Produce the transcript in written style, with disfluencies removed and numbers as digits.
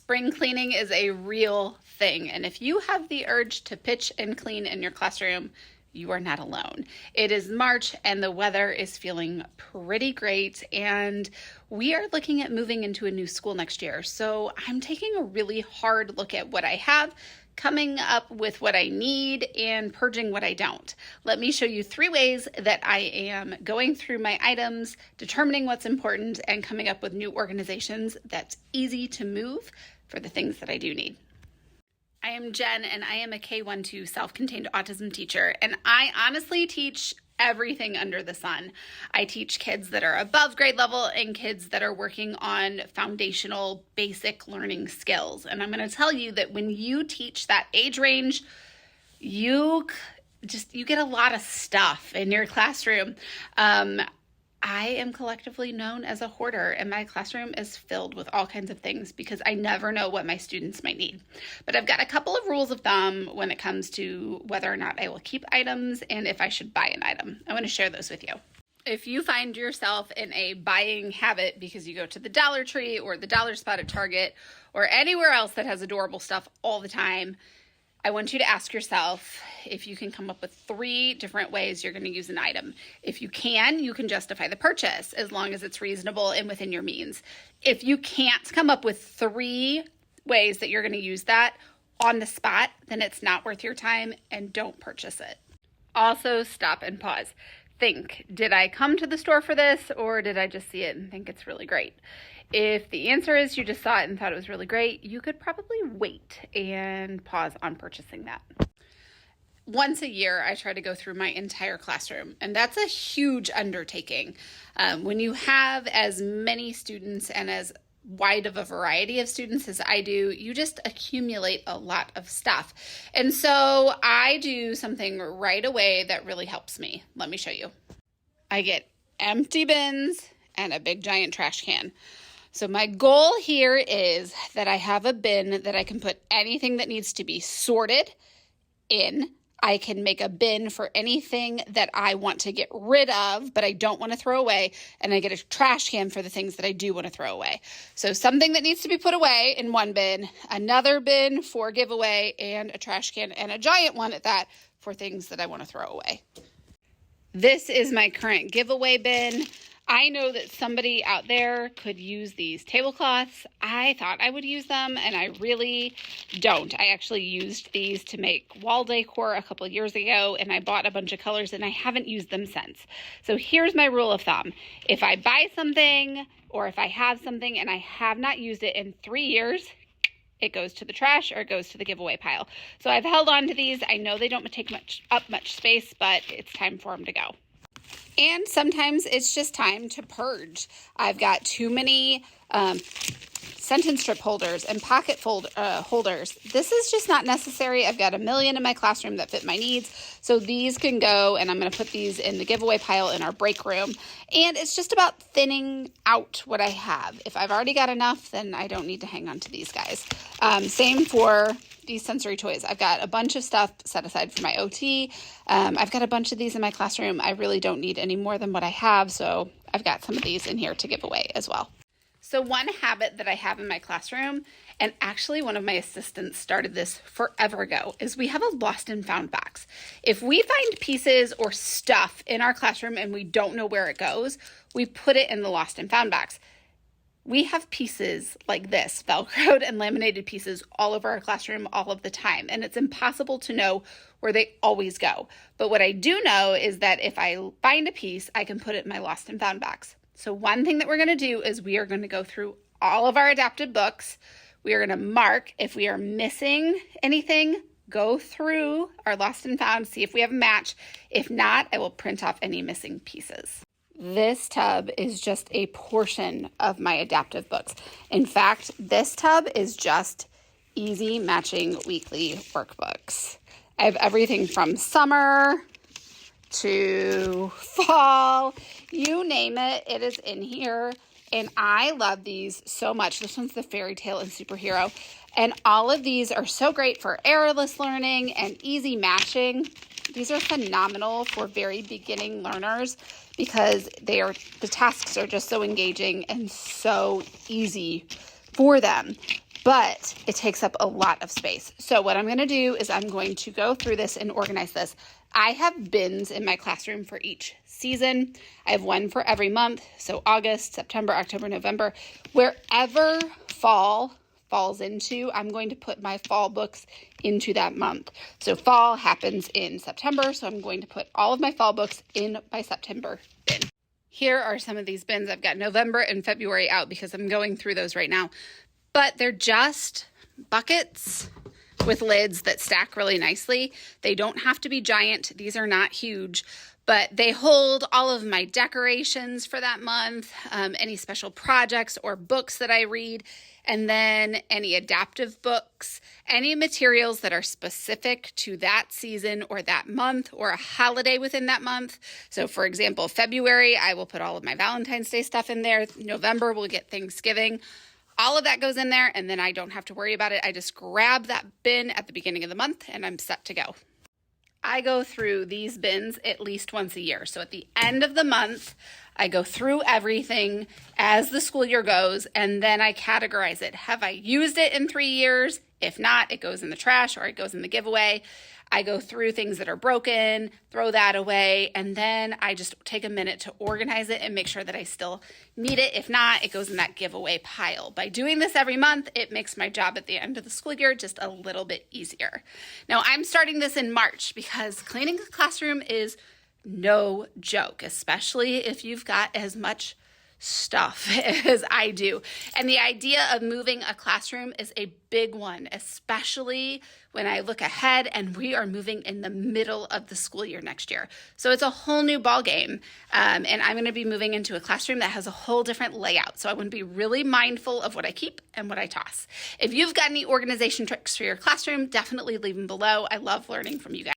Spring cleaning is a real thing, and if you have the urge to pitch and clean in your classroom, you are not alone. It is March and the weather is feeling pretty great, and we are looking at moving into a new school next year. So I'm taking a really hard look at what I have, coming up with what I need, and purging what I don't. Let me show you 3 ways that I am going through my items, determining what's important, and coming up with new organizations that's easy to move for the things that I do need. I am Jen, and I am a K-1-2 self-contained autism teacher, and I honestly teach everything under the sun. I teach kids that are above grade level and kids that are working on foundational basic learning skills. And I'm going to tell you that when you teach that age range, you get a lot of stuff in your classroom. I am collectively known as a hoarder, and my classroom is filled with all kinds of things because I never know what my students might need. But I've got a couple of rules of thumb when it comes to whether or not I will keep items and if I should buy an item. I want to share those with you. If you find yourself in a buying habit because you go to the Dollar Tree or the Dollar Spot at Target or anywhere else that has adorable stuff all the time, I want you to ask yourself if you can come up with 3 different ways you're going to use an item. If you can justify the purchase as long as it's reasonable and within your means. If you can't come up with 3 ways that you're going to use that on the spot, then it's not worth your time and don't purchase it. Also, stop and pause. Think, did I come to the store for this, or did I just see it and think it's really great? If the answer is you just saw it and thought it was really great, you could probably wait and pause on purchasing that. Once a year, I try to go through my entire classroom, and that's a huge undertaking. When you have as many students and as wide of a variety of students as I do, you just accumulate a lot of stuff. And so I do something right away that really helps me. Let me show you. I get empty bins and a big giant trash can. So my goal here is that I have a bin that I can put anything that needs to be sorted in. I can make a bin for anything that I want to get rid of, but I don't want to throw away. And I get a trash can for the things that I do want to throw away. So something that needs to be put away in one bin, another bin for giveaway, and a trash can, and a giant one at that for things that I want to throw away. This is my current giveaway bin. I know that somebody out there could use these tablecloths. I thought I would use them, and I really don't. I actually used these to make wall decor a couple of years ago, and I bought a bunch of colors, and I haven't used them since. So here's my rule of thumb. If I buy something, or if I have something and I have not used it in 3 years, it goes to the trash or it goes to the giveaway pile. So I've held on to these. I know they don't take up much space, but it's time for them to go. And sometimes it's just time to purge. I've got too many sentence strip holders and pocket holders. This is just not necessary. I've got a million in my classroom that fit my needs. So these can go, and I'm going to put these in the giveaway pile in our break room. And it's just about thinning out what I have. If I've already got enough, then I don't need to hang on to these guys. Same for these sensory toys. I've got a bunch of stuff set aside for my OT. I've got a bunch of these in my classroom. I really don't need any more than what I have, so I've got some of these in here to give away as well. So one habit that I have in my classroom, and actually one of my assistants started this forever ago, is we have a lost and found box. If we find pieces or stuff in our classroom and we don't know where it goes, we put it in the lost and found box. We have pieces like this, Velcroed and laminated pieces all over our classroom all of the time, and it's impossible to know where they always go. But what I do know is that if I find a piece, I can put it in my lost and found box. So one thing that we're going to do is we are going to go through all of our adapted books. We are going to mark if we are missing anything, go through our lost and found, see if we have a match. If not, I will print off any missing pieces. This tub is just a portion of my adaptive books. In fact, this tub is just easy matching weekly workbooks. I have everything from summer to fall, you name it, it is in here. And I love these so much. This one's the fairy tale and superhero. And all of these are so great for errorless learning and easy matching. These are phenomenal for very beginning learners because the tasks are just so engaging and so easy for them. but it takes up a lot of space. So what I'm going to do is I'm going to go through this and organize this. I have bins in my classroom for each season. I have one for every month. So August, September, October, November, wherever fall falls into, I'm going to put my fall books into that month. So fall happens in September, so I'm going to put all of my fall books in my September bin. Here are some of these bins. I've got November and February out because I'm going through those right now. But they're just buckets with lids that stack really nicely. They don't have to be giant. These are not huge, but they hold all of my decorations for that month, any special projects or books that I read, and then any adaptive books, any materials that are specific to that season or that month or a holiday within that month. So for example, February, I will put all of my Valentine's Day stuff in there. November, we'll get Thanksgiving. All of that goes in there, and then I don't have to worry about it. I just grab that bin at the beginning of the month, and I'm set to go. I go through these bins at least once a year. So at the end of the month, I go through everything as the school year goes, and then I categorize it. Have I used it in 3 years? If not, it goes in the trash or it goes in the giveaway. I go through things that are broken, throw that away, and then I just take a minute to organize it and make sure that I still need it. If not, it goes in that giveaway pile. By doing this every month, it makes my job at the end of the school year just a little bit easier. Now, I'm starting this in March because cleaning the classroom is no joke, especially if you've got as much stuff as I do. And the idea of moving a classroom is a big one, especially when I look ahead and we are moving in the middle of the school year next year. So it's a whole new ball game. And I'm going to be moving into a classroom that has a whole different layout. So I want to be really mindful of what I keep and what I toss. If you've got any organization tricks for your classroom, definitely leave them below. I love learning from you guys.